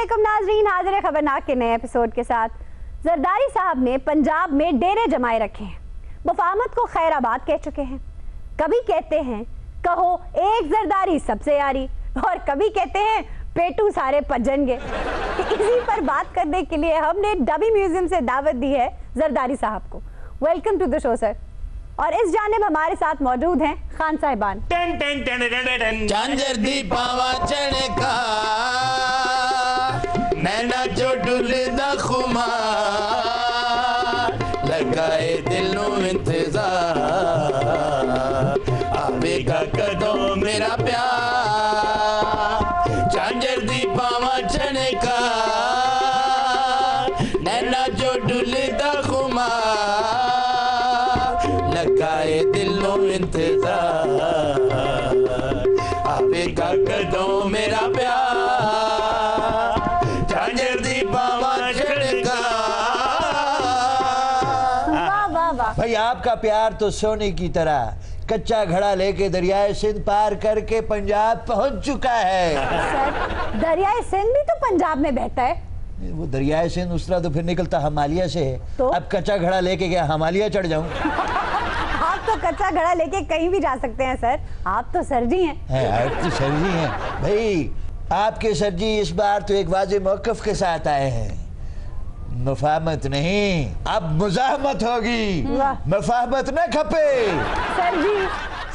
अस्सलामुअलैकुम नाज़रीन, हाजिर है खबरनाक के नए एपिसोड के साथ। जरदारी साहब ने पंजाब में डेरे जमाए रखे हैं, मुफाहमत को खैराबाद कह चुके हैं। कभी कहते हैं कहो एक जरदारी सबसे यारी, और कभी कहते हैं पेटू सारे पजनगे। इसी पर बात करने के लिए हमने डबी म्यूजियम से दावत दी है जरदारी साहब को। Welcome to the show sir. और इस जानिब हमारे साथ मौजूद हैं खान साहिबान। झांझर दी पावा चढ़का नैना जो डुलदा खुमार लगाए दिल नु इंतजार आवेगा कदों मेरा प्यार। झांझर दी पावा चढ़का नैना जो डुलदा खुमार लगाए दिलों इंतजार आवेगा कदों मेरा प्यार। झांझर दी पावा चढ़का। भाई आपका प्यार तो सोने की तरह कच्चा घड़ा लेके दरियाए सिंध पार करके पंजाब पहुंच चुका है। सर दरियाए सिंध भी तो पंजाब में बहता है। वो दरियाए सिंध उस तरह तो फिर निकलता हिमालय से है। तो? अब कच्चा घड़ा लेके क्या हिमालय चढ़ जाऊं? आप तो कच्चा घड़ा लेके कहीं भी जा सकते हैं सर, आप तो सरजी हैं। आप तो सरजी हैं भाई। आपके सरजी इस बार तो एक वाज़े मौक़िफ़ के साथ आए हैं। मुफाहमत नहीं, अब मुज़ाहमत होगी। मुफाहमत न खपे। सरजी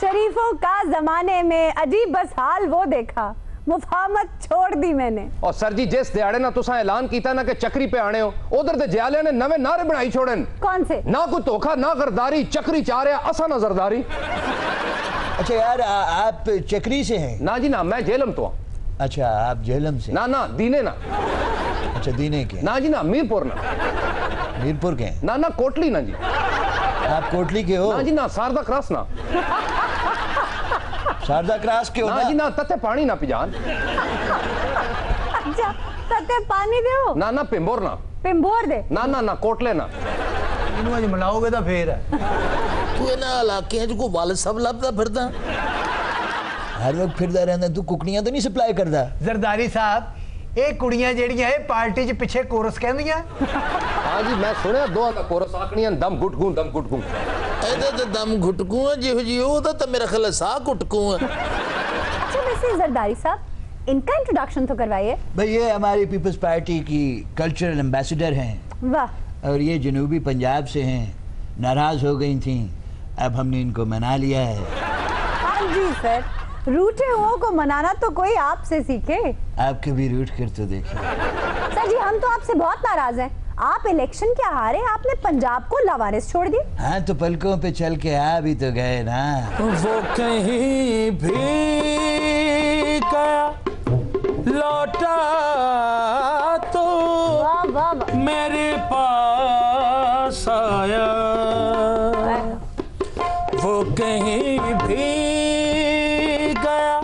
शरीफों का जमाने में अजीब बस हाल वो देखा, मुफाहमत छोड़ दी मैंने। और सर जी जिस दिहाड़े ना तुसा ऐलान किया ना कि चक्री पे आने हो, उधर दे जयाले ने नवे नारे बनाई छोड़न। कौन से? ना कोई धोखा ना गरदारी, चक्री चाह रहा असा ना जरदारी। अच्छा यार आप चक्री से हैं? ना जी ना, मैं जेलम तो। अच्छा आप जेलम से? ना ना दीने ना। अच्छा दीने के? ना जी ना, मीरपुर ना। मीरपुर के? ना ना कोटली ना जी। आप कोटली के हो? ना जी ना, शारदा क्रॉस ना। शारदा क्रॉस के हो? ना जी ना, तते पानी ना पिजान। अच्छा तते पानी दे हो? ना ना, पिंबोर ना। पिंबोर दे? ना ना ना, कोटले ना। इन्हों आज मिलाओगे तो फिर तू इन्हां इलाके च कोई वाल सब लभदा फिरदा? हर वक्त फिरदा रहंदा। तू कुकड़ियां तो नहीं सप्लाई करदा? जरदारी साहब ये कुड़ियां जेड़ियां है पार्टी च पिछे कोरस कहंदियां। हाँ जी मैं सुने दो का कोरस आखनियां दम घुटकू दम घुटकू। ਇਹਦਾ ਤਾਂ ਦਮ ਘੁਟਕੂ ਹੈ ਜਿਹੋ ਜੀ ਉਹਦਾ ਤਾਂ ਮੇਰਾ ਖਿਆਲ ਸਾਹ ਘੁਟਕੂ ਹੈ। अच्छा वैसे जरदारी साहब इनका इंट्रोडक्शन तो करवाइए। भाई ये हमारी पीपल्स पार्टी की कल्चरल एम्बेसडर हैं। वाह। और ये जनूबी पंजाब से हैं, नाराज हो गई थी, अब हमने इनको मना लिया है। हाँ जी सर, रूठे हुओं को मनाना तो कोई आपसे सीखे। आप कभी रूठ कर तो देखिए। सर जी हम तो आपसे बहुत नाराज हैं। आप इलेक्शन क्या हारे, आपने पंजाब को लावारिस छोड़ दिया। हाँ तो पलकों पे चल के आ भी तो गए ना। वो कहीं भी गया लौटा तो वाह वाह वाह। मेरे पास आया। वो कहीं भी गया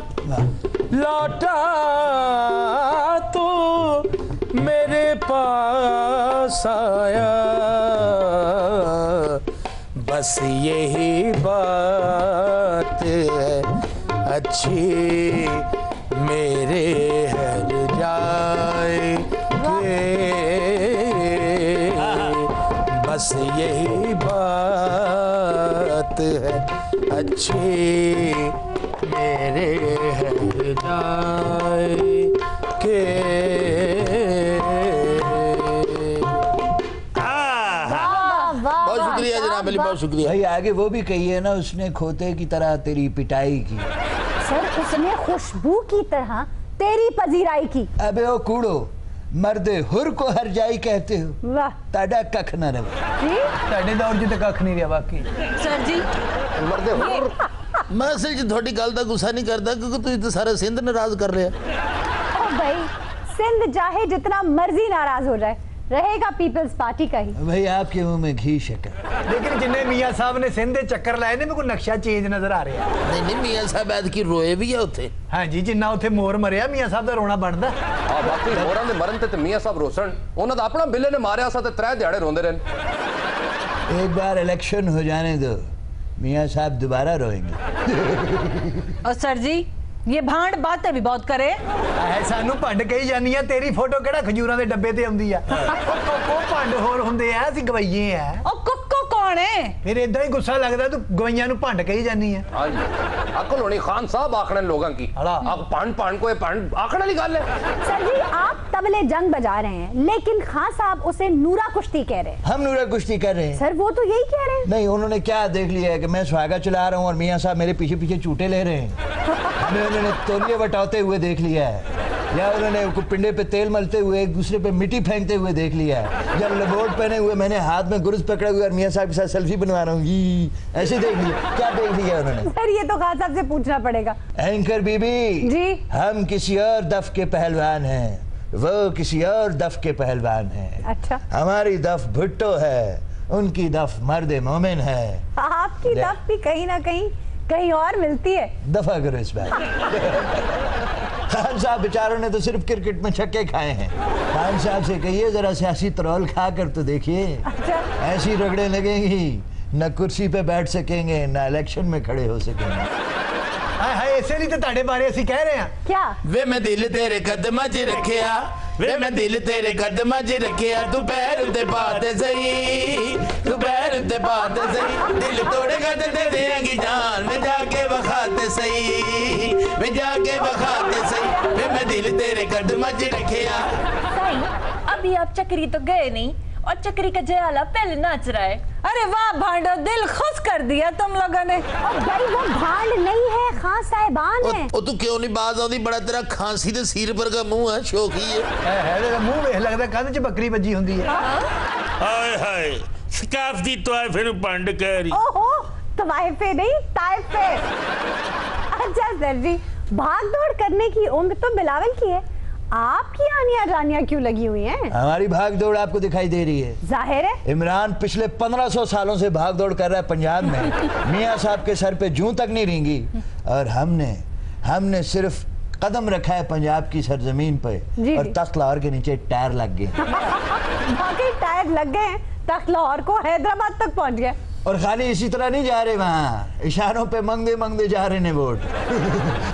लौटा तो मेरे पास आया। बस यही बात है अच्छी मेरे हर जाए के। बस यही बात है अच्छी मेरे हर जाए के। बहुत शुक्रिया जनाब अली, बहुत शुक्रिया। भाई आगे वो भी कही है ना, उसने खोते की तरह तेरी पिटाई की। सर उसने खुशबू की तरह तेरी पजीराई की। अबे ओ कूड़ो, मर्दे हुर को हर जाई कहते हो। वाह ताड़ा कख न रहे। जी ਤੁਹਾਡੇ ਦੌਰ 'ਚ ਤਾਂ ਕੱਖ ਨਹੀਂ ਰਿਹਾ ਬਾਕੀ। सर जी मरदे होर। मैं असल च थोड़ी गल का गुस्सा नहीं करता क्योंकि तुझे तो सारा सिंध नाराज कर रहा। ओ भाई सिंध चाहे जितना मर्जी नाराज हो जाए, रहेगा पीपल्स पार्टी का ही। भाई आपके मुंह में घी शक्कर। लेकिन जिन्ने मियां साहब ने सिंध दे चक्कर लाए ने, मेरे को नक्शा चेंज नजर आ रहा है। नहीं नहीं, मियां साहब ऐद की रोए भी है उत्थे। हाँ जी, जिन्ना उत्थे मोर मरिया मियां साहब दा रोना बनदा। आ बाकी होरां दे मरन ते मियां साहब रोसण, उन्हां दा अपना बिल्ले ने मारिया सा ते 3 दिहाड़े रोंदे रहन। एक बार इलेक्शन हो जाने दो, मियां साहब दोबारा रोएंगे। और सर जी ये भांड बातें भी बहुत करे। ਐ ਸਾਨੂੰ ਭੰਡ ਕਹੀ ਜਾਨੀ ਆ, ਤੇਰੀ ਫੋਟੋ ਕਿਹੜਾ ਖਜੂਰਾਂ ਦੇ ਡੱਬੇ ਤੇ ਆਉਂਦੀ ਆ। ਉਹ ਭੰਡ ਹੋਰ ਹੁੰਦੇ ਆ, ਅਸੀਂ ਗਵਈਏ ਆ। और कुक्को कौन है? ਫਿਰ ਇਦਾਂ ਹੀ ਗੁੱਸਾ ਲੱਗਦਾ ਤੂੰ ਗਵਈਆਂ ਨੂੰ ਭੰਡ ਕਹੀ ਜਾਨੀ ਆ। हाँ जी अकल होनी खान साहब आखने लोगों की। अला। आप पान पान को पान आखने वाली गल है। सर जी आप तबले जंग बजा रहे हैं लेकिन खान साहब उसे नूरा कुश्ती कह रहे हैं। हम नूरा कुश्ती कर रहे हैं। सर वो तो यही कह रहे हैं। नहीं, उन्होंने क्या देख लिया है कि मैं सुहागा चला रहा हूँ और मियाँ साहब मेरे पीछे पीछे चूटे ले रहे हैं। हमें उन्होंने तौलिए बटाते हुए देख लिया है, या उन्होंने पिंडे पे तेल मलते हुए एक दूसरे पे मिट्टी फेंकते हुए देख लिया है, या लबोट पहने हुए मैंने हाथ में गुरुज पकड़े हुए और मियाँ साहब के साथ सेल्फी बनवा रहा हूँ, ऐसे देख लिया। क्या देख लिया उन्होंने? सर ये तो खान साहब से पूछना पड़ेगा। एंकर बीबी जी। हम किसी और दफ के पहलवान हैं, वो किसी और दफ के पहलवान हैं। अच्छा। हमारी दफ भुट्टो है, उनकी दफ मर्द मोमिन है। आपकी दफ भी कहीं ना कहीं और मिलती है। दफा करो इस बार। खान साहब बेचारों ने तो सिर्फ क्रिकेट में छक्के खाए हैं। खान साहब से कहिए जरा सियासी तरौल खा कर तो देखिए। अच्छा। ऐसी रगड़े लगेंगी, न कुर्सी पे बैठ सकेंगे न इलेक्शन में खड़े हो सकेंगे। ਹਾਏ ਹਾਏ ਇਸੇ ਲਈ ਤਾਂ ਤੁਹਾਡੇ ਬਾਰੇ ਅਸੀਂ ਕਹਿ ਰਹੇ ਆ। क्या? ਵੇ ਮੈਂ ਦਿਲ ਤੇਰੇ ਕਦਮਾਂ 'ਚ ਰੱਖਿਆ, ਵੇ ਮੈਂ ਦਿਲ ਤੇਰੇ ਕਦਮਾਂ 'ਚ ਰੱਖਿਆ, ਤੂੰ ਪੈਰ ਉੱਤੇ ਪਾ ਤੇ ਸਹੀ, ਤੂੰ ਪੈਰ ਉੱਤੇ ਪਾ ਤੇ ਸਹੀ, ਦਿਲ ਤੋੜੇਗਾ ਤੇ ਦੇ ਦੇਂਗੀ ਜਾਨ, ਮੈਂ ਜਾ ਕੇ ਵਿਖਾ ਤੇ ਸਹੀ, ਮੈਂ ਜਾ ਕੇ ਵਿਖਾ ਤੇ ਸਹੀ, ਵੇ ਮੈਂ ਦਿਲ ਤੇਰੇ ਕਦਮਾਂ 'ਚ ਰੱਖਿਆ। सही अभी आप चक्री तो गए नहीं और चक्री का जयाला पहले नाच रहा है। अरे वाह भांडो, दिल खुश कर दिया तुम लोगों ने। और भाई वो भांड नहीं है, खान साहिबान है। ਉਹ ਤੂੰ ਕਿਉਂ ਨਹੀਂ ਬਾਜ਼ ਆਉਂਦੀ? ਬੜਾ ਤੇਰਾ ਖਾਂਸੀ ਤੇ ਸੀਰ ਵਰਗਾ ਮੂੰਹ ਹੈ, ਸ਼ੌਕੀ ਹੈ। ਹੈ ਇਹਦਾ ਮੂੰਹ ਵੇਖ ਲੱਗਦਾ ਕੰਧ 'ਚ ਬੱਕਰੀ ਵੱਜੀ ਹੁੰਦੀ ਹੈ। ਹਾਏ ਹਾਏ ਸਕਾਫਤੀ ਤੋਇਫੇ ਨੂੰ ਭੰਡ ਕਹਿ ਰਹੀ। ओहो तवाइफे नहीं ताइफे। अच्छा सर जी, भाग दौड़ करने की उम्र तो बिलावल की है, आपकी आनिया जानिया क्यों लगी हुई हैं? हमारी भाग दौड़ आपको दिखाई दे रही है। जाहिर है। इमरान पिछले 1500 सालों से भाग दौड़ कर रहा है पंजाब में। मियाँ साहब के सर पे जूं तक नहीं रेंगी, और हमने सिर्फ कदम रखा है पंजाब की सरजमीन पे, जी, और जी। तख्त लाहौर के नीचे टायर लग गए। बाकी टायर लग गए हैं, तख्त लाहौर को हैदराबाद तक पहुंच गए। और खाली इसी तरह नहीं जा रहे, वहाँ इशारों पे मंगते मंगते जा रहे ने वोट।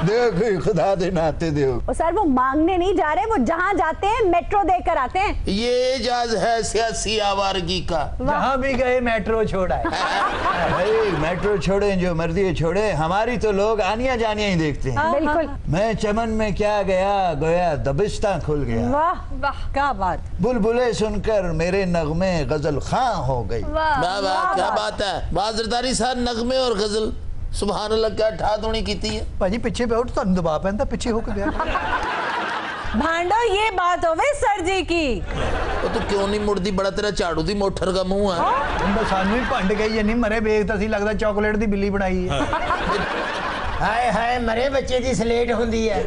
देखो खुदा दे नाते दो। और सर वो मांगने नहीं जा रहे, वो जहाँ जाते हैं मेट्रो देकर आते हैं। ये एजाज है सियासी आवारगी का। जहाँ भी गए मेट्रो छोड़ा है। भाई मेट्रो छोड़े जो मर्जी छोड़े, हमारी तो लोग आनिया जानिया ही देखते हैं। बिल्कुल। मैं चमन में क्या गया गोया दबिस्ता खुल गया, वाह वाह क्या बात। बुलबुलें सुनकर मेरे नगमे गजल खां हो गई। वाह वाह वाह क्या बात है। बाजरदारी साहब नगमे और गजल सुभान अल्लाह क्या ठा धोनी कीती है। ਭਾਜੀ ਪਿੱਛੇ ਬੈਠੋ, ਤੁਹਾਨੂੰ ਦਬਾ ਪੈਂਦਾ, ਪਿੱਛੇ ਹੋ ਕੇ ਬੈਠੋ। भांडो ये बात हो गई सर जी की। ਉਹ ਤੂੰ ਕਿਉਂ ਨਹੀਂ ਮੁੜਦੀ? ਬੜਾ ਤੇਰਾ ਝਾੜੂ ਦੀ ਮੋਟਰ ਦਾ ਮੂੰਹ ਹੈ। ਹੁੰਦਾ ਸਾਨੂੰ ਹੀ ਭੰਡ ਗਈ ਜੰਨੀ ਮਰੇ ਵੇਖ ਤਾਂ ਅਸੀਂ ਲੱਗਦਾ ਚਾਕਲੇਟ ਦੀ ਬਿੱਲੀ ਬਣਾਈ ਹੈ। ਹਾਏ ਹਾਏ ਮਰੇ ਬੱਚੇ ਦੀ ਸਲੇਟ ਹੁੰਦੀ ਹੈ।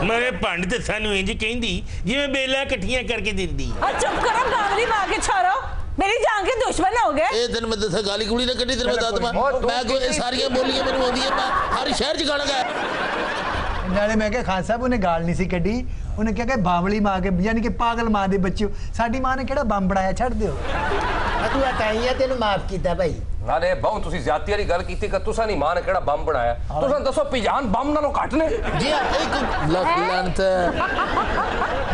ਮੇਰੇ ਭੰਡ ਤੇ ਸਾਨੂੰ ਇੰਜ ਕਹਿੰਦੀ ਜਿਵੇਂ ਬੇਲਾਂ ਇਕੱਠੀਆਂ ਕਰਕੇ ਦਿੰਦੀ। और चुप करो गांवली माँ के छोरो, मेरी जान के दुश्मन हो गए। ਇਹ ਦਿਨ ਮੈਂ ਦੱਸਿਆ ਗਾਲੀ ਗੁਲੀ ਨਾ ਕੱਢੀ, ਤੈਨੂੰ ਦੱਸ ਦਵਾਂ ਮੈਂ ਕੋਈ ਇਹ ਸਾਰੀਆਂ ਬੋਲੀਆਂ ਮੈਨੂੰ ਆਉਂਦੀਆਂ, ਮੈਂ ਹਰ ਸ਼ਹਿਰ 'ਚ ਗਾਣਾ ਗਾਇਆ। ਨਾਲੇ ਮੈਂ ਕਿਹਾ ਖਾਨ ਸਾਹਿਬ ਉਹਨੇ ਗਾਲ ਨਹੀਂ ਸੀ ਕੱਢੀ, ਉਹਨੇ ਕਿਹਾ ਕਿ ਬਾਵਲੀ ਮਾਂ ਕੇ ਯਾਨੀ ਕਿ ਪਾਗਲ ਮਾਂ ਦੇ ਬੱਚਿਓ, ਸਾਡੀ ਮਾਂ ਨੇ ਕਿਹੜਾ ਬੰਬ ਬਣਾਇਆ, ਛੱਡ ਦਿਓ। ਤੂੰ ਤਾਈਆਂ ਤੈਨੂੰ ਮਾਫ ਕੀਤਾ ਭਾਈ। ਨਾਲੇ ਬਹੁ ਤੁਸੀਂ ਜ਼ਿਆਦਤੀ ਵਾਲੀ ਗੱਲ ਕੀਤੀ ਕਿ ਤੁਸਾਂ ਨਹੀਂ ਮਾਂ ਨੇ ਕਿਹੜਾ ਬੰਬ ਬਣਾਇਆ। ਤੁਸਾਂ ਦੱਸੋ ਪਿਜਾਨ ਬੰਬ ਨਾਲੋਂ ਘੱਟ ਨੇ। जी हाँ, एक लख लानत है।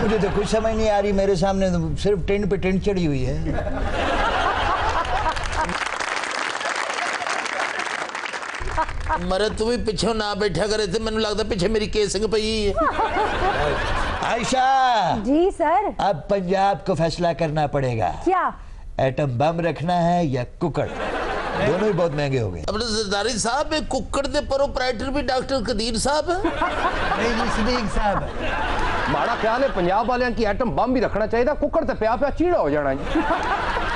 मुझे तो कुछ समझ नहीं आ रही, मेरे सामने तो सिर्फ टेंट पे टेंट चढ़ी हुई है। मरे तू भी पिछे ना बैठा करे थे, मैंने लगता पिछे मेरी केसिंग पई है। आयशा जी सर। अब पंजाब को फैसला करना पड़ेगा, क्या? एटम बम रखना है या कुकड़। दोनों ही बहुत महंगे हो गए। अपने सरदारी साहब एक कुक्कड़ दे प्रोपराइटर भी डॉक्टर कदीर साहब है। ਨਹੀਂ ਜੀ ਸਦੀਕ ਸਾਹਿਬ, ਮਾੜਾ ਖਿਆਲ ਹੈ ਪੰਜਾਬ ਵਾਲਿਆਂ ਕੀ ਐਟਮ ਬੰਬ ਵੀ ਰੱਖਣਾ ਚਾਹੀਦਾ, ਕੁੱਕੜ ਤੇ ਪਿਆ ਪਿਆ ਚੀੜਾ ਹੋ ਜਾਣਾ ਜੀ।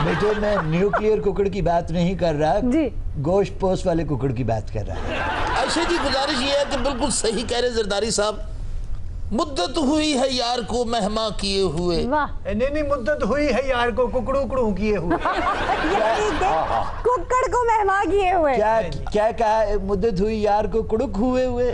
बेटे मैं न्यूक्लियर कुकड़ की बात नहीं कर रहा जी। गोश्त पोस्ट वाले कुकड़ की बात कर रहा है। ऐसे जी गुजारिश ये है कि बिल्कुल सही कह रहे जरदारी साहब, मुद्दत हुई है यार को मेहमा किए हुए। वाह। ਇੰਨੀ ਨਹੀਂ ਮੁੱਦਤ ਹੋਈ ਹੈ यार को कुकड़ू कुकड़ू किए हुए। ये ठीक है, कुक्कड़ को मेहमा किए हुए। क्या क्या कहा? मुद्दत हुई यार को कुड़ुक हुए हुए।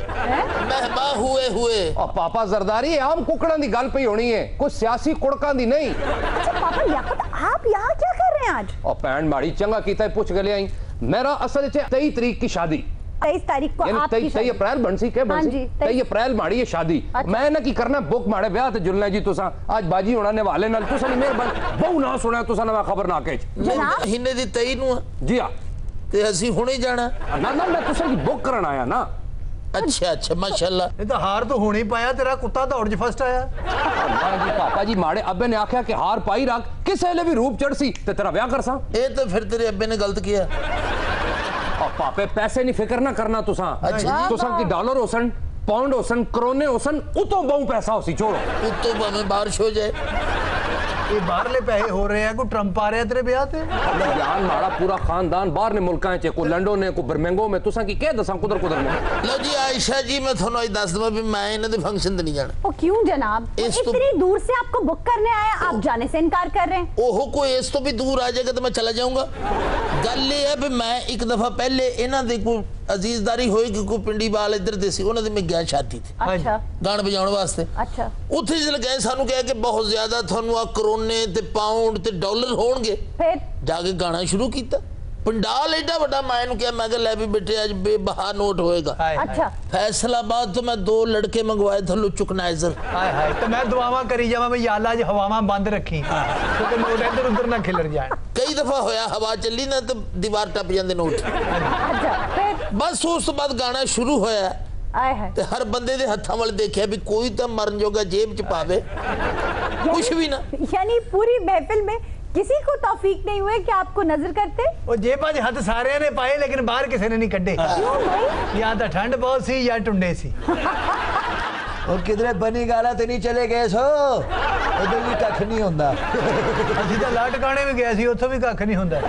मेहमा हुए हुए। और पापा जरदारी आम कुकड़ां दी गल पई होनी है, कोई सियासी कुड़कां दी नहीं। अच्छा पापा लियाकत, आप यहाँ क्या कर रहे हैं आज? और भैन माड़ी चंगा कीता है, पुछ गले आई। मेरा असल च 23 तरीक की शादी, 23 तारीख को आपकी 23 अप्रैल बनसी के बनसी 23 अप्रैल माड़ी ये शादी मैं ना की करना बुक माड़े ब्याह ते जुलना जी तुसा आज बाजी होना ने वाले नाल तुसा मेहरबान बहु ना सुना तुसा ना खबर ना के जनाब महीने दी 23 ਨੂੰ जी हां ਤੇ ਅਸੀਂ ਹੁਣੇ ਜਾਣਾ ना ना मैं तुसा की बुक करन आया ना अच्छा अच्छा माशाल्लाह ਇਹ ਤਾਂ ਹਾਰ तो होनी पाया तेरा कुत्ता दौड़ च फर्स्ट आया अल्लाह जी पापा जी माड़े अब्बे ने आख्या कि हार पाई रख किसे ले भी रूप चढ़सी ते तेरा ब्याह करसा ਇਹ ਤਾਂ ਫਿਰ ਤੇਰੇ ਅੱਬੇ ਨੇ ਗਲਤ ਕੀਤਾ और पापे पैसे नहीं फिक्र ना करना तुसा अच्छा। तुसा की डॉलर होसन पाउंड होसन करोने होसन उतो बहु पैसा होसी छोड़ो ਉੱਤੋਂ ਭਾਵੇਂ ਬਾਰਿਸ਼ ਹੋ ਜਾਏ ये बाहरले पैसे हो रहे हैं कोई ट्रंप आ रहा है तेरे ब्याह ते जान माड़ा पूरा खानदान बाहर ने मुल्कां च को लंडन ने को बर्मिंघम में तुसा की कह दसा कुदर कुदर में ਲਓ ਜੀ ਆਇਸ਼ਾ ਜੀ ਮੈਂ ਤੁਹਾਨੂੰ ਅੱਜ ਦੱਸ ਦਵਾਂ ਵੀ ਮੈਂ ਇਹਨਾਂ ਦੇ ਫੰਕਸ਼ਨ ਤੇ ਨਹੀਂ ਜਾਣਾ वो क्यों जनाब वो इस तो- इतनी दूर से आपको बुक करने आया आप जाने से इनकार कर रहे हैं ਉਹ ਕੋਈ ਇਸ ਤੋਂ ਵੀ ਦੂਰ ਆ ਜਾਏਗਾ ਤਾਂ ਮੈਂ ਚਲਾ ਜਾਊਂਗਾ ਗੱਲ ਇਹ ਹੈ ਵੀ ਮੈਂ ਇੱਕ ਦਫਾ ਪਹਿਲੇ ਇਹਨਾਂ ਦੇ ਕੋਈ ਅਜ਼ੀਜ਼ਦਾਰੀ ਹੋਏਗੀ ਕੋਈ ਪਿੰਡੀ ਵਾਲ ਇੱਧਰ ਦੇ ਸੀ ਉਹਨਾਂ ਦੇ ਮੈਂ ਗਿਆ ਸ਼ਾਦੀ ਤੇ अच्छा ਗਾਣ ਵਜਾਉਣ ਵਾਸਤੇ अच्छा ਉੱਥੇ ਜਦੋਂ ਗਏ ਸਾਨੂੰ ਕਿਹਾ ਕਿ ਬਹੁਤ ਜ਼ਿਆਦਾ ਤੁਹਾਨੂੰ ਆ ਕਰੋਨੇ ਤੇ ਪਾਉਂਡ ਤੇ ਡਾਲਰ ਹੋਣਗੇ फिर ਜਾ ਕੇ ਗਾਣਾ ਸ਼ੁਰੂ ਕੀਤਾ पंडाल एडा बड़ा मैं इन्हू क्या मैं लै भी बेटे आज बेबहा नोट होएगा अच्छा फैसलाबाद तो मैं 2 लड़के मंगवाए थे लुचुकनाइजर हाय हाय तो मैं दुआवा करी जावा मैं या अल्लाह जी हवावां बंद रखी क्योंकि नोट इधर उधर ना खिलर जाए कई दफा होया हवा चली ना तो दीवार टप जांदे नोट अच्छा फिर बस उस तो बाद गाना शुरू होया आए है ते हर बंदे दे हत्थां वाल देखिया भी कोई तो मरन जोगा जेब च पावे कुछ भी ना यानी पूरी महफिल में किसी को तौफीक नहीं हुए कि आपको नजर करते वो जेबा च हथ सारे ने पाए लेकिन बाहर किसी ने नहीं कड्डे क्यों भाई या तो ठंड बहुत सी या टुंडे सी और किधरे बनी गाला ते नहीं चले गए सो उधर भी कख नहीं होंदा ਅਸੀਂ ਤਾਂ ਲਾ ਟਿਕਾਣੇ ਵੀ ਗਏ ਸੀ ਉੱਥੋਂ ਵੀ ਕੱਖ ਨਹੀਂ ਹੁੰਦਾ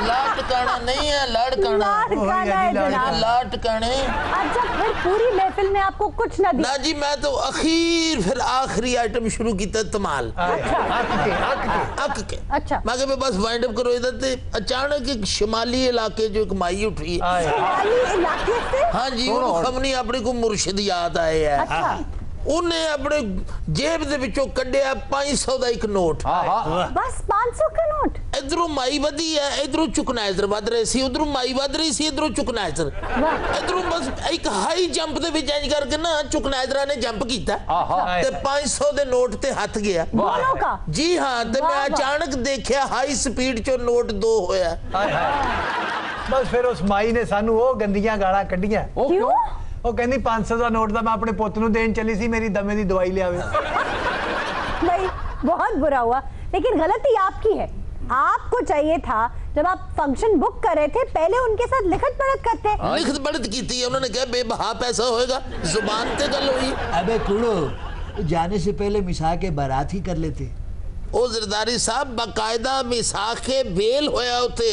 ला टिकाना नहीं है ला टिकाना लाड काना है जनाब ला टिकाने अच्छा फिर पूरी महफिल में आपको कुछ न दिया ना जी मैं तो अखीर फिर आखिरी आइटम शुरू किया तमाल अक के अच्छा मैं कहा बस वाइंड अप करो इधर ते अचानक एक शिमाली इलाके जो एक माई उठी शिमाली इलाके से हाँ जी वो खमनी अपने को मुर्शिद याद आए है अच्छा ਉਹਨੇ ਆਪਣੇ ਜੇਬ ਦੇ ਵਿੱਚੋਂ ਕੱਢਿਆ 500 ਦਾ ਇੱਕ ਨੋਟ बस 500 का नोट ਇਧਰੋਂ ਮਾਈ ਵਧੀ ਹੈ ਇਧਰੋਂ ਚੁਕਨਾਇਜ਼ਰ ਵੱਧ ਰਹੇ ਸੀ ਉਧਰੋਂ ਮਾਈ ਵੱਧ ਰਹੀ ਸੀ ਇਧਰੋਂ ਚੁਕਨਾਇਜ਼ਰ ਇਧਰੋਂ ਬਸ ਇੱਕ ਹਾਈ ਜੰਪ ਦੇ ਵਿੱਚ ਇੰਜ ਕਰਕੇ ਨਾ ਚੁਕਨਾਇਜ਼ਰਾਂ ਨੇ ਜੰਪ ਕੀਤਾ ਤੇ 500 ਦੇ ਨੋਟ ਤੇ ਹੱਥ ਗਿਆ दोनों का ਜੀ ਹਾਂ ਤੇ ਮੈਂ ਅਚਾਨਕ ਦੇਖਿਆ ਹਾਈ ਸਪੀਡ ਚੋਂ ਨੋਟ 2 ਹੋਇਆ ਬਸ ਫਿਰ ਉਸ ਮਾਈ ਨੇ ਸਾਨੂੰ ਉਹ ਗੰਦੀਆਂ ਗਾਲਾਂ ਕੱਢੀਆਂ क्यों ਉਹ ਕਹਿੰਦੀ 500 ਦਾ ਨੋਟ ਦਾ ਮੈਂ ਆਪਣੇ ਪੁੱਤ ਨੂੰ ਦੇਣ ਚੱਲੀ ਸੀ ਮੇਰੀ ਦਮੇ ਦੀ ਦਵਾਈ ਲਿਆਵੇ नहीं बहुत बुरा हुआ लेकिन गलती आपकी है आपको चाहिए था जब आप फंक्शन बुक कर रहे थे पहले उनके साथ लिखत पढ़त करते लिखत पढ़त की थी उन्होंने कहा बेबहा पैसा होएगा जुबान ते गल हुई अबे कुड़ो जाने से पहले मिसा के बारात ही कर लेते ਉਹ ਜ਼ਰਦਾਰੀ ਸਾਹਿਬ ਬਕਾਇਦਾ ਮਿਸਾਖੇ ਵੇਲ ਹੋਇਆ ਉਤੇ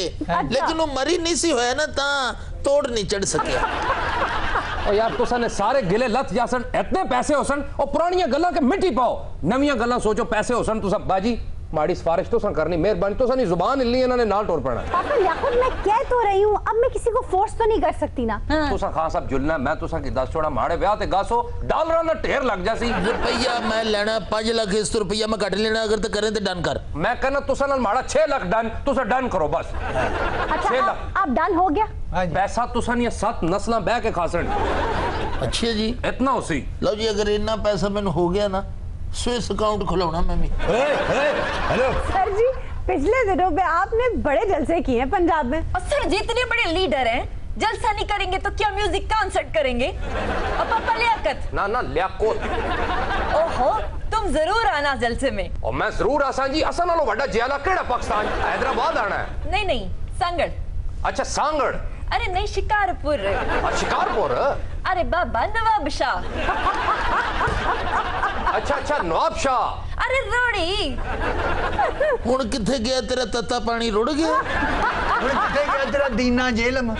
ਲੇਕਿਨ ਉਹ ਮਰੀ ਨਹੀਂ ਸੀ ਹੋਇਆ ਨਾ ਤਾਂ ਤੋੜ ਨਹੀਂ ਚੜ ਸਕਿਆ ओ यार तुसा ने सारे गिले लथ जासन इतने पैसे होसन और पुरानियां गल्लां के मिट्टी पाओ नवियां गल्लां सोचो पैसे होसन तुसा बाजी माड़ी सिफारिश तो करनी मेहरबानी तो नहीं जुबान हिलनी इन्होंने नाल टोर पड़ना पापा याकूब मैं कह तो रही हूँ अब मैं किसी को फोर्स तो नहीं कर सकती ना तुसा खान साहब जुलना मैं तुसा की 10 छोड़ा माड़े ब्याह ते गासो डॉलरां दा ढेर लग जासी रुपया मैं लेना 5 लाख इस तो रुपया मैं कट लेना अगर तो करें तो डन कर मैं कहना तुसा नाल माड़ा 6 लाख डन तुसा डन करो बस अच्छा 6 लाख आप डन हो गया पैसा तुसा नहीं 7 नस्लां बह के खासन अच्छा जी इतना होसी लो जी अगर इतना पैसा मैंने हो गया ना स्विस अकाउंट खुलवाना मैं भी हेलो सर जी पिछले दिनों में आपने बड़े जलसे किए हैं पंजाब में और सर जी इतने बड़े लीडर हैं जलसा नहीं करेंगे तो क्या म्यूजिक कॉन्सर्ट करेंगे और पापा लियाकत ना ना लियाकत ओहो तुम जरूर आना जलसे में और मैं जरूर आसान जी असा नालों वड्डा जियाला केड़ा पाकिस्तान हैदराबाद आना है नहीं नहीं सांगड़ अच्छा सांगड़ अरे नहीं शिकारपुर शिकारपुर अरे बाबा नवाब शाह अच्छा अच्छा नवाब शाह अरे रोड़ी हुण किथे गया तेरा तत्ता पानी रुड़ गया ਹੁਣ ਕਿੱਥੇ ਗਿਆ ਤੇਰਾ ਦੀਨਾ ਜੇਲਮ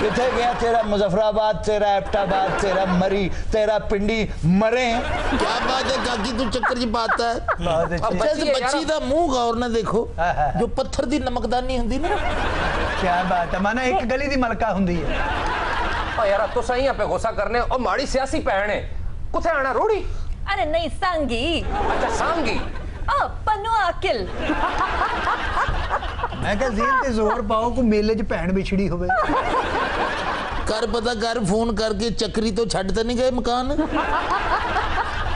किथे गया तेरा मुजफ्फराबाद तेरा एबटाबाद तेरा मरी तेरा पिंडी मरे क्या बात है काकी तू चक्कर च पाता है बहुत अब अच्छी जैसे बच्ची दा मुंह गौर ना देखो हाँ, हाँ। जो पत्थर दी नमकदानी हुंदी ना क्या बात है माना एक गली दी मलका हुंदी है ओ यार तो सही पे गुस्सा करने और माड़ी सियासी भैन है कुथे आना रोड़ी अरे नहीं सांगी अच्छा सांगी ओ पन्नू आकिल मैं कहा जेल ते जोर पाओ को मेले च भैन बिछड़ी होवे कर पता कर फोन करके चक्री तो छड़ तो नहीं गए मकान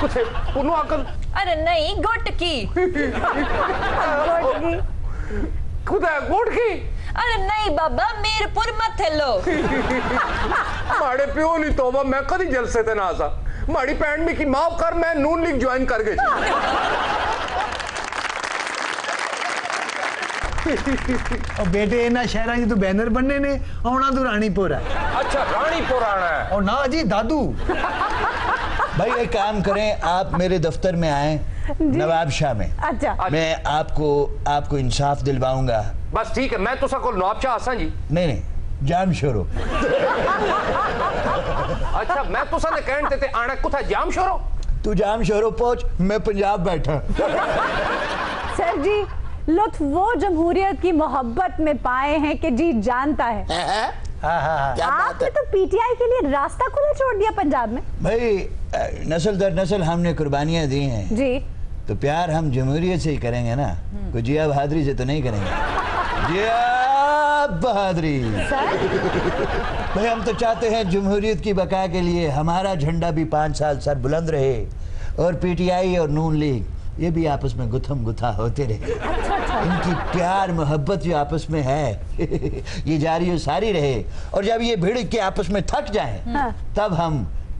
कुछ उन्हों अकल अरे नहीं गुटकी खुद है गुटकी अरे नहीं बाबा मीरपुर मत लो माड़े प्यो नहीं तोबा मैं कदी जलसे ते ना सा माड़ी पैंट में की माफ कर मैं नून लीग ज्वाइन कर गई और बेटे इन्हां शहरां 'च तू बैनर बनने ने आउणा तू रानीपुर है। अच्छा रानीपुर आना है और ना जी दादू। भाई एक काम करें, आप मेरे दफ्तर में आए नवाब शाह में। अच्छा मैं आपको इंसाफ दिलवाऊंगा। बस ठीक है मैं तुसा को नवाब शाह आसा जी नहीं जाम शोरो। अच्छा मैं तुसा ने कहन ते आना कुथा जाम शोरो तू जाम शोरो पहुंच, मैं पंजाब बैठा। सर जी लुत्फ वो जमहूरियत की मोहब्बत में पाए हैं कि जी जानता है। क्या बात आपने है? तो पीटीआई के लिए रास्ता खुला छोड़ दिया पंजाब में। भाई नस्ल दर नस्ल हमने कुर्बानियां दी हैं जी तो प्यार हम जमहूरियत से ही करेंगे ना, कोई जिया बहादुरी से तो नहीं करेंगे। जिया बहादुरी भाई हम तो चाहते हैं जमहूरियत की बका के लिए हमारा झंडा भी 5 साल सर बुलंद रहे और पीटीआई और नून लीग ये भी आपस में गुथम गुथा होते रहे। इनकी प्यार मोहब्बत जो आपस में है ये जारी और सारी रहे और जब ये भिड़ के आपस में थक जाए तब हम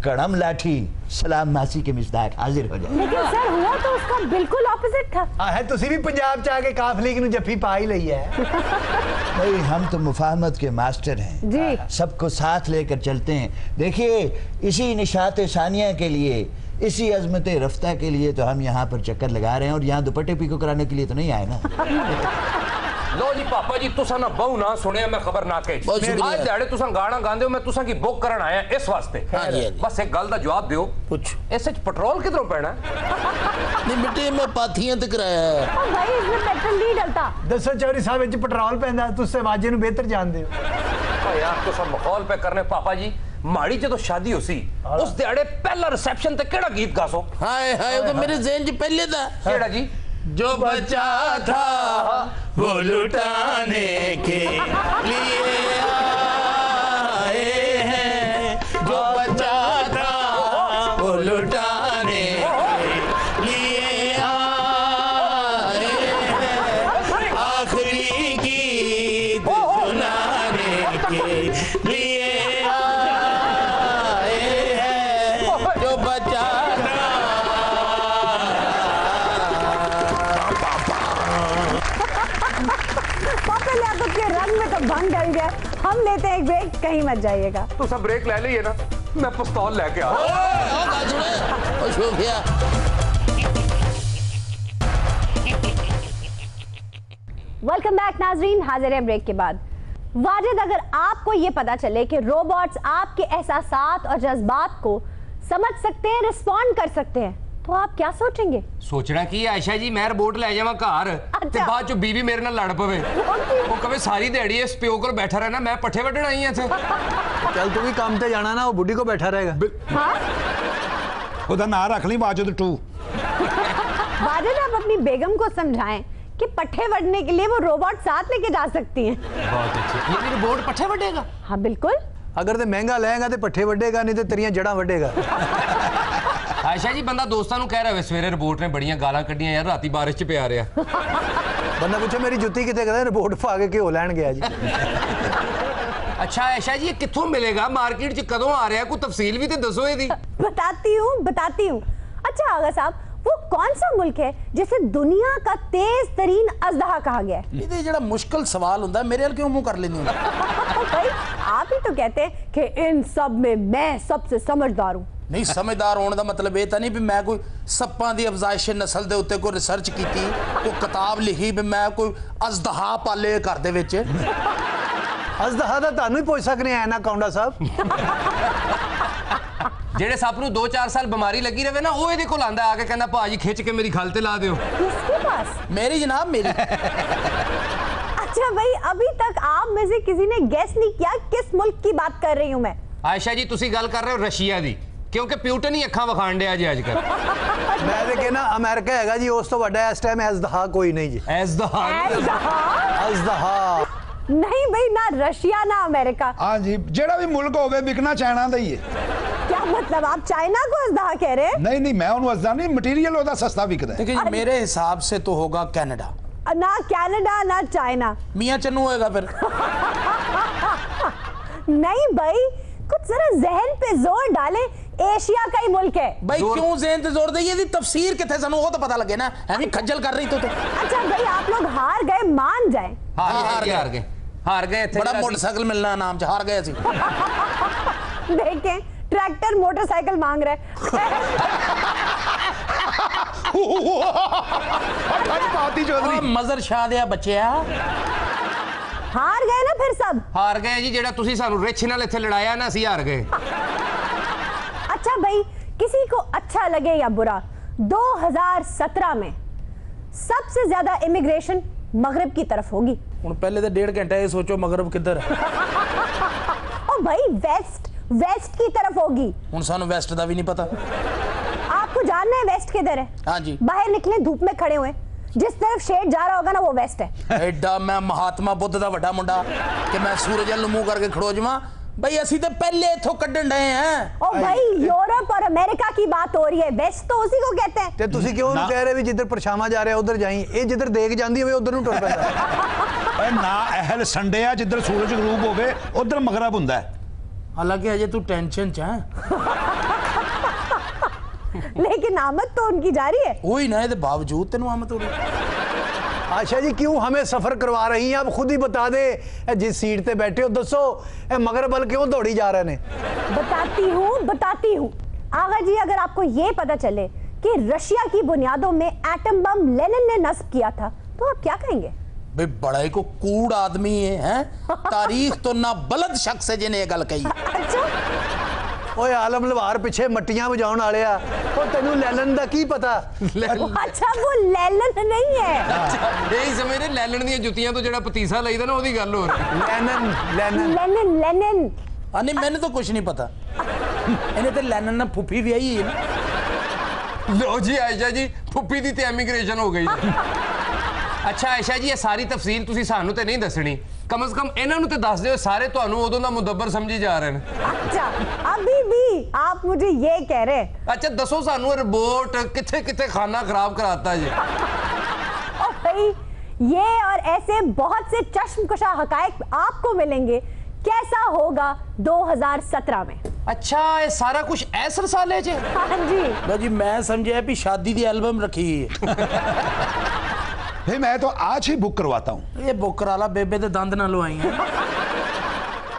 कड़म लाठी सलाम मासी के मिसदाक हाजिर हो जाए। लेकिन सर हुआ तो उसका बिल्कुल ऑपोजिट था। है तुसी भी पंजाब च आके काफ लीग नु जफ्फी पा ही लई है। भाई हम तो मुफाहमत के मास्टर हैं जी। सबको साथ लेकर चलते हैं। देखिए इसी निशात सानिया के लिए इसी अजमत रफ्ता के लिए तो हम यहाँ पर चक्कर लगा रहे हैं और यहाँ दुपट्टे पीको कराने के लिए तो नहीं आए ना। लो जी पापा जी तुसा ना बहु ना सुने मैं खबर ना कही बहुत शुक्रिया। आज दिहाड़े तुसा गाना गांदे हो मैं तुसा की बुक करन आया इस वास्ते हाँ जी, हाँ जी। बस एक गल दा जवाब दियो कुछ इस विच पेट्रोल किधरों पैना नहीं बेटे मैं पाथियां ते कराया है। और भाई इसमें पेट्रोल नहीं डलता। दसो चौरी साहब विच पेट्रोल पैंदा तुसे वाजे नु बेहतर जानदे हो। यार तुसा मखौल पे करने पापा जी माड़ी जो शादी हो सी उस दिहाड़े पहला रिसेप्शन ते केड़ा गीत गासो हाय हाय वो तो मेरे ज़हन च पहले था। केड़ा जी जो बचा था वो लुटाने के लिए आए हैं, जो बचा था वो लुटाने के लिए आए हैं, आखिरी गीत सुनाने के लिए आए हैं, जो बचा रंग में तो भंग डल गया। हम लेते हैं एक ब्रेक, कहीं मत जाइएगा। तो सब ब्रेक ले लीजिए ना मैं पिस्तौल लेके आ खुश हो गया। वेलकम बैक नाजरीन, हाजिर है ब्रेक के बाद। वाजिद अगर आपको ये पता चले कि रोबोट्स आपके एहसासात और जज्बात को समझ सकते हैं, रिस्पॉन्ड कर सकते हैं, तो आप क्या सोचेंगे? सोचना की आयशा जी मैं रिपोर्ट ले जावा घर ते बाद चो बीवी मेरे नाल लड़ पवे वो कहे सारी दिहाड़ी इस प्यो को बैठा रहना मैं पट्ठे वड्ढण आई इत्थे चल तू भी काम ते जाना ना वो बुढ़ी को बैठा रहेगा। हाँ ओदा नाम रख ली वाजिद 2। वाजिद आप अपनी बेगम को समझाएं कि पट्ठे वढ़ने के लिए वो रोबोट साथ लेके जा सकती हैं। बहुत अच्छे ये मेरी बोर्ड पट्ठे वड्ढेगा। हाँ बिल्कुल। अगर ते महंगा लेगा तो पट्ठे वड्डेगा नहीं तो तेरियां जड़ां वड्डेगा। आयशा जी बंदा दोस्तां नूं कह रहा है सवेरे रिपोर्ट ने बड़ियां गालां कड्डियां यार राती बारिश च पिया रहा बंदा पूछे मेरी जुत्ती किते कहदा रिपोर्ट पा के घ्यो लैन गया जी। अच्छा आयशा जी ये कित्थों मिलेगा मार्केट च कदों आ रहा है कोई तफसील भी तो दसो इहदी। बताती हूँ। अच्छा आगा साहब वो कौन सा मुल्क है जिसे दुनिया का तेज तरीन अजदहा कहा गया है? ये जड़ा मुश्किल सवाल होता है मेरे क्यों मुंह कर लेनी होंदा? भाई आप ही तो कहते हैं कि इन सब में मैं सबसे समझदार हूँ। नहीं समझदार होने का मतलब ये तो नहीं भी मैं कोई सप्पां दी अफजाइश नस्ल के उत्ते कोई रिसर्च की कोई किताब लिखी भी मैं कोई अजदहा पाले घर दे विच। अजदहा दा तानू ही पूछ सकने हैं ना कौंडा साहब। जेड़े सप नूं 2-4 साल बीमारी लगी रहे ना वो इहदे कोल आंदा आके कहंदा भाजी खिंच के मेरी खल ते ला दियो। किसके पास? मेरी जनाब मेरी। अच्छा भाई अभी तक आप में से किसी ने गेस नहीं किया किस मुल्क की बात कर रही हूँ मैं? आयशा जी तुसी गल कर रहे हो रशिया दी क्योंकि प्यूटन ही अखां वखाण दिया जी अजकल। मैं ते कहना अमेरिका हैगा जी उस तो वड्डा इस टाइम अजदहा कोई नहीं जी। अजदहा अजदहा नहीं भाई, ना रशिया ना अमेरिका। हाँ जी, जेड़ा भी मुल्क होवे बिकना चाइना दा ही है। क्या मतलब, आप चाइना को असदा कह रहे हैं? नहीं नहीं, मैं उन्होंने असदा नहीं, मटीरियल ओदा सस्ता बिकदा है। देखिए जी, मेरे हिसाब से तो होगा कनाडा। ना कनाडा ना चाइना। मियाँ चन्नू होएगा फिर। नहीं भाई, कुछ जरा जहन पे जोर डाले, एशिया का ही मुल्क है भाई। क्यों जहन पे जोर दे, ये तफसीर किथे सानू वो तो पता लगे ना, हमें खज्जल कर रही तो। अच्छा भाई, आप लोग हार गए, मान जाए। हार गए। बड़ा मोटरसाइकिल मिलना नाम च हार गए सी। देखें, ट्रैक्टर मोटरसाइकिल मांग रहे। मजर शाह दिया बच्चिया। हार गए ना फिर सब? हार गए जी, जेड़ा तुसी सानू रिच नाल इत्थे लड़ाया ना, असीं हार गए। अच्छा भाई, किसी को अच्छा लगे या बुरा, 2017 में सबसे ज्यादा इमिग्रेशन मगरब की तरफ होगी। पहले तो 1.5 घंटा ये सोचो मगरब किधर है। ओ भाई, वेस्ट की तरफ होगी। हुन सानू वेस्ट दा भी नहीं पता। आपको जानना है वेस्ट किधर है? हाँ जी। बाहर निकले, धूप में खड़े हुए, जिस तरफ शेड जा रहा होगा ना वो वेस्ट है। एडा मैं महात्मा बुद्ध दा वड्डा मुंडा कि मैं सूरज अल मुंह करके खड़ो जावां। भाई असी तो पहले इथों कड्ढन डे हैं। ओ भाई, यूरोप और अमेरिका की बात हो रही है, वेस्ट तो उसी को कहते हैं। ते तुसी क्यों कह रहे भी जिधर परछावां जा रहा है उधर जाई, ये जिधर देख जांदी होवे उधर नु टुर पैंदा। ना अहल संडे आ, जिधर सूरज गरूब होवे उधर मगरब हुंदा है। हालांकि अजय तू टेंशन च है। लेकिन आमद तो उनकी जारी है। वही ना, इसके बावजूद तेनू आमद हो रही। आशा जी क्यों हमें सफर करवा रही हैं? आप खुद ही बता दे, जिस सीट पे बैठे हो दसो मगरब बल क्यों दौड़ी जा रहे ने? बताती हूँ आगा जी, अगर आपको ये पता चले कि रशिया की बुनियादों में एटम बम लेनिन ने नस्ब किया था, तो आप क्या कहेंगे? भाई बड़ा ही को कूड़ आदमी है, हैं? तारीख तो ना बलद शख्स है जिन्हें ये गल कही। अच्छा, ओए आलम लवार पिछे मट्टियां बजाउण वाले आ, ओ तेनू लैलन दा की पता? अच्छा वो लैलन नहीं है। यही समझ रहे, लैलन दी जुतियां तो जेड़ा पतीसा लईदा ना ओदी गल हो रही। लेनिन। नहीं, मैंने तो कुछ नहीं पता। इन्हें तो लैलन ना फुफी भी आई है ना। लो जी आयशा जी, फुफी दी ते इमिग्रेशन हो गई। अच्छा आयशा जी, ये सारी तफसील तुसी सानू ते नहीं दसनी, कम से कम इन्हां नू ते दस दिओ, सारे तुहानू उदों दा मुदब्बर समझी जा रहे हैं। अच्छा, अभी भी आप मुझे ये कह रहे हैं? अच्छा दसो सानू रिपोर्ट किथे किथे खाना खराब कराता जी। ओ भाई, ये और ऐसे बहुत से चश्मकुशा हकायक आपको मिलेंगे, कैसा होगा 2017 में। अच्छा, ये सारा कुछ ऐसर साले च? हाँ जी। लो जी, मैं समझा भी शादी दी एल्बम रखी है। भाई मैं तो आज ही बुक करवाता हूँ। ये बुक करा ला, बेबे ते दंद ना लवाई हैं।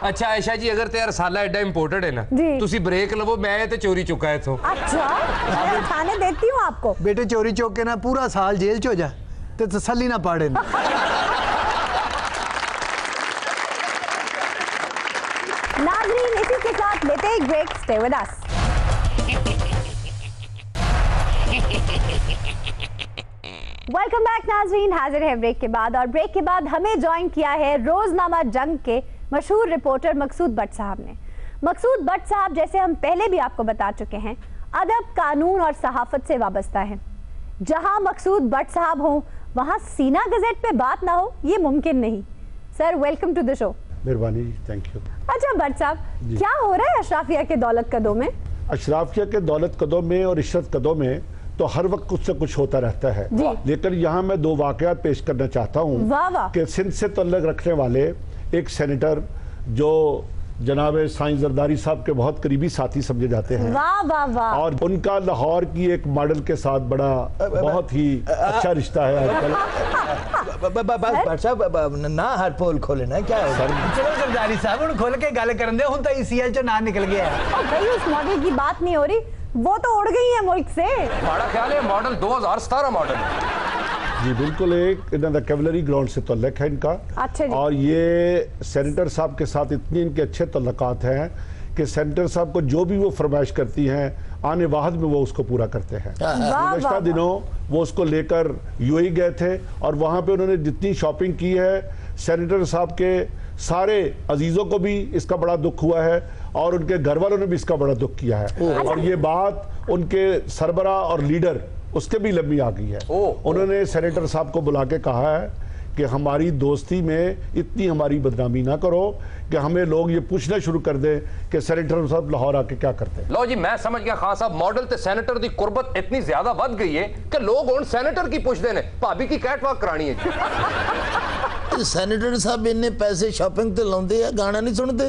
अच्छा आयशा जी, अगर ते रसाला एडा इंपोर्टेड है ना, जी। तुसी ब्रेक लवो, मैं ते चोरी चुका है इथों। अच्छा, मैं उठाने देती हूँ आपको। बेटे चोरी चौक के ना पूरा साल जेल च हो जा ते तसल्ली ना पाड़े ना। नाज़रीन, इसी के साथ लेते एक break, stay with us. Welcome back नाज़रीन, हाजिर है ब्रेक के बाद, और ब्रेक के बाद हमें ज्वाइन किया है रोजनामा जंग के मशहूर रिपोर्टर मकसूद भट्ट साहब ने। मकसूद भट्ट साहब, जैसे हम पहले भी आपको बता चुके हैं, अदब, कानून और सहाफत से वाबस्ता है। जहां मकसूद भट्ट साहब हों वहां सीना गजेट पे बात ना हो, ये मुमकिन नहीं। Sir, welcome to the show. मेहरबानी, थैंक यू। अच्छा भट्ट साहब, क्या हो रहा है अशराफिया के दौलत कदों में? अशराफिया के दौलत कदों में और इशरत कदों में तो हर वक्त कुछ से कुछ होता रहता है, लेकिन यहाँ मैं दो वाकयात पेश करना चाहता हूँ कि सिंध से तल्लुक़ रखने वाले एक सेनेटर जो जनाब साईं जरदारी साहब के बहुत करीबी साथी समझे जाते हैं, वाह वाह वाह, और उनका लाहौर की एक मॉडल के साथ बड़ा बहुत ही अच्छा रिश्ता है आजकल। ना हर पोल खोले ना, क्या है चलो जरदारी साहब उन खोल के गल करन दे, हुन तो ईसीएल चो ना निकल गया। भाई उस मॉडल की बात नहीं हो रही, वो तो उड़ गई है मुल्क से। बड़ा ख्याल है मॉडल 2017 मॉडल। जी बिल्कुल, एक इन्होंने कैवलरी ग्राउंड से तल्लुक़ है इनका। अच्छा जी। और ये सेनेटर साहब के साथ इतनी इनके अच्छे तल्लुकात हैं कि सेनेटर साहब को जो भी वो फरमाइश करती हैं, आने वाहद में वो उसको पूरा करते हैं। गुज़श्ता दिनों वो उसको लेकर यूएई गए थे और वहाँ पे उन्होंने जितनी शॉपिंग की है, सेनेटर साहब के सारे अजीज़ों को भी इसका बड़ा दुख हुआ है और उनके घर वालों ने भी इसका बड़ा दुख किया है। और ये बात उनके सरबरा और लीडर उसके भी लंबी आ गई है। उन्होंने सेनेटर साहब को बुला के कहा है कि हमारी दोस्ती में इतनी हमारी बदनामी ना करो कि हमें लोग ये पूछना शुरू कर दें कि सेनेटर साहब लाहौर आके क्या करते हैं। लो जी मैं समझ गया खान साहब मॉडल ते सेनेटर दी कुर्बत इतनी ज्यादा बढ़ गई है कि लोग हुण सेनेटर की पुछदे ने भाभी की कैट वॉक करानी है। सेनेटर साहब इन्ने पैसे शॉपिंग ते लाउंदे हैं, गाना नहीं सुनते?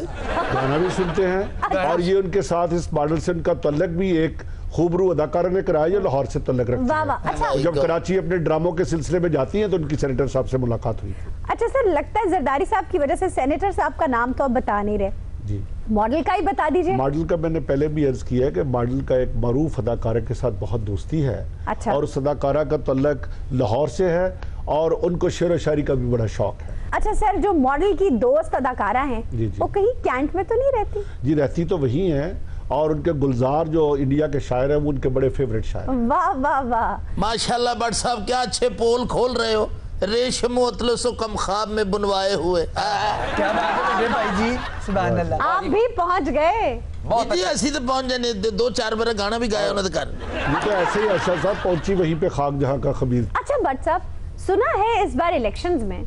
गाना भी सुनते हैं और ये उनके साथ इस मॉडल से उनका तल्लक भी एक खूबरू अदाकारा ने कराया जो लाहौर से तल्लक रखती है। अच्छा। जब कराची अपने ड्रामों के सिलसिले में जाती हैं तो उनकी सेनेटर साहब से मुलाकात हुई। अच्छा सर, लगता है जरदारी साहब की वजह से सेनेटर साहब का नाम तो अब बता नहीं रहे, जी मॉडल का ही बता दीजिए। मॉडल का मैंने पहले भी अर्ज किया है कि मॉडल का एक मरूफ अदाकारा के साथ बहुत दोस्ती है। अच्छा। और उस अदाकारा का तल्लक लाहौर से है और उनको शेर व शायरी का भी बड़ा शौक है। अच्छा सर, जो मॉडल की दोस्त अदाकारा हैं वो कहीं कैंट में तो नहीं रहती? जी रहती तो वही हैं और उनके गुलजार जो इंडिया के शायर हैं वो उनके बड़े फेवरेट शायर। वाह वाह वाह, माशाल्लाह भट्ट साहब क्या अच्छे पोल खोल रहे हो, रेशम उतलसो कम ख्वाब में बुनवाए हुए। क्या बात है भाई जी, सुभान अल्लाह। आप भी पहुंच गए। जी ऐसी तो पहुंच जाने, 2-4 बार गाना भी गाया उन्होंने कर। ये तो ऐसे ही आशा साहब पहुंची वहीं पे खाक जहां का खबीर। अच्छा भट्ट साहब, सुना है इस बार इलेक्शंस में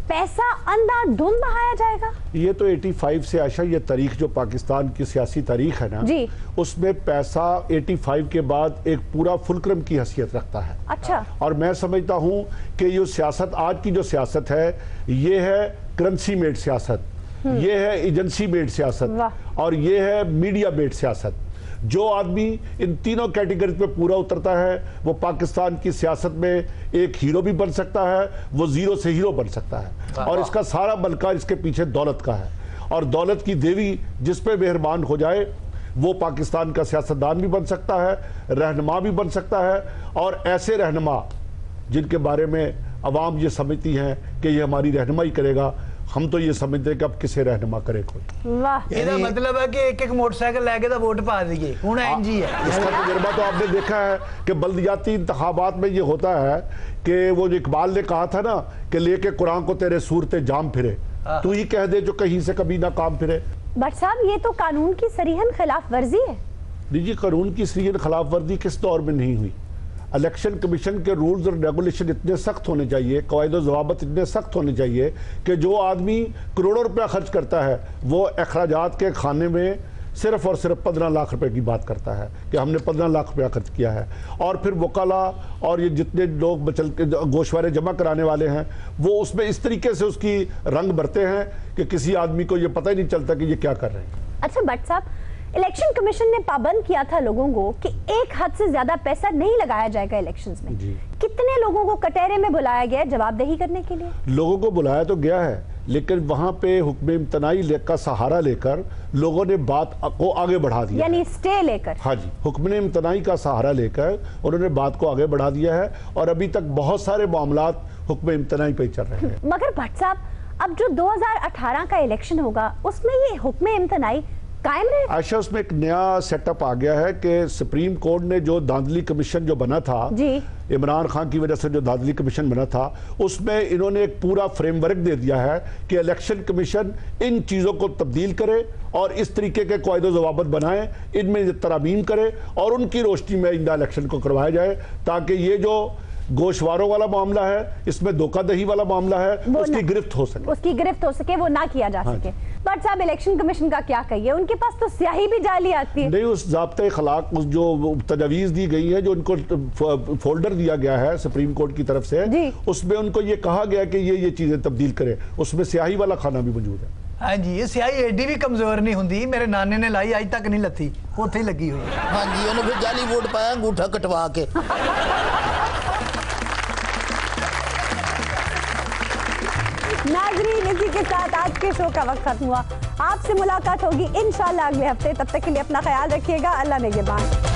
पैसा अंधाधुंध बहाया जाएगा? ये तो 85 से आशा ये तारीख जो पाकिस्तान की सियासी तारीख है ना जी, उसमें पैसा 85 के बाद एक पूरा फुलक्रम की हैसियत रखता है। अच्छा। और मैं समझता हूँ कि ये सियासत आज की जो सियासत है ये है करेंसी मेड सियासत, ये है एजेंसी मेड सियासत और ये है मीडिया मेड सियासत। जो आदमी इन तीनों कैटेगरी पे पूरा उतरता है वो पाकिस्तान की सियासत में एक हीरो भी बन सकता है, वो जीरो से हीरो बन सकता है। और इसका सारा बलका इसके पीछे दौलत का है और दौलत की देवी जिस पे मेहरबान हो जाए वो पाकिस्तान का सियासतदान भी बन सकता है, रहनुमा भी बन सकता है। और ऐसे रहनुमा जिनके बारे में अवाम ये समझती हैं कि ये हमारी रहनुमाई करेगा, हम तो ये समझते हैं कि अब किसे रहनुमा करे कोई। वाह, ਇਹਦਾ मतलब है कि एक एक मोटरसाइकिल लेके तो वोट पा दिए हुण एनजी है। इसका तजुर्बा तो आपने देखा है कि बल्दियाती इंतखाबात में ये होता है कि वो जो इकबाल ने कहा था ना कि लेके कुरान को तेरे सूरते जाम फिरे, तू ही कह दे जो कहीं से कभी ना काम फिरे। भट्ट साहब, ये तो कानून की सरीहन खिलाफ वर्जी है। जी कानून की सरीहन खिलाफ वर्जी किस दौर में नहीं हुई? इलेक्शन कमीशन के रूल्स और रेगुलेशन इतने सख्त होने चाहिए, कवायद और ज़वाबित इतने सख्त होने चाहिए कि जो आदमी करोड़ों रुपया खर्च करता है वो अखराजात के खाने में सिर्फ और सिर्फ 15 लाख रुपए की बात करता है कि हमने 15 लाख रुपया खर्च किया है। और फिर वकाला और ये जितने लोग बचल के गोशवारे जमा कराने वाले हैं वो उसमें इस तरीके से उसकी रंग भरते हैं कि किसी आदमी को ये पता ही नहीं चलता कि ये क्या कर रहे हैं। अच्छा भट्ट साहब, इलेक्शन कमीशन ने पाबंद किया था लोगों को कि एक हद से ज्यादा पैसा नहीं लगाया जाएगा इलेक्शंस में। कितने लोगों को कटहरे में बुलाया गया है जवाबदेही करने के लिए? लोगों को बुलाया तो गया है लेकिन वहां पे हुक्म इम्तनाई का सहारा लेकर लोगों ने बात को आगे बढ़ा दिया, यानी स्टे लेकर। हाँ जी, हुक्म इम्तनाई का सहारा लेकर उन्होंने बात को आगे बढ़ा दिया है और अभी तक बहुत सारे मामलात हुक्म इम्तनाई पे चल रहे हैं। मगर भट्ट साहब, अब जो 2018 का इलेक्शन होगा उसमें ये हुक्म इम्तनाई कायम रहेगा? आशा उसमें एक नया सेटअप आ गया है कि सुप्रीम कोर्ट ने जो धांधली कमीशन जो बना था जी, इमरान खान की वजह से जो धांधली कमीशन बना था उसमें इन्होंने एक पूरा फ्रेमवर्क दे दिया है कि इलेक्शन कमीशन इन चीज़ों को तब्दील करे और इस तरीके के कायदे ज़वाबित बनाए, इनमें तरामीम करे और उनकी रोशनी में इंदा इलेक्शन को करवाया जाए ताकि ये जो गोशवारों वाला मामला है, इसमें धोखाधड़ी वाला मामला है, उसकी गिरफ्त हो सके, वो ना किया जा सके। बट साहब, इलेक्शन कमीशन का क्या कहिए, उनके पास तो स्याही भी जाली आती है। नहीं, उस ज़ाब्ते खिलाफ उस जो तजवीज़ दी गई है, जो उनको फोल्डर दिया गया है सुप्रीम कोर्ट की तरफ से, उसमें उनको ये कहा गया कि ये चीज़ें तब्दील करें, उसमें स्याही वाला खाना भी मौजूद है। हाँ जी, ये स्याही एडी भी कमजोर नहीं होंगी, मेरे नाने ने लाई आज तक नहीं लथी, उत्थे ही लगी हुई है। हाँ जी, उन्होंने फिर जाली वोट पाया अंगूठा कटवा के। नाज़रीन, इसी के साथ आज के शो का वक्त खत्म हुआ। आपसे मुलाकात होगी इंशाल्लाह अगले हफ्ते। तब तक के लिए अपना ख्याल रखिएगा। अल्लाह नेगेबान।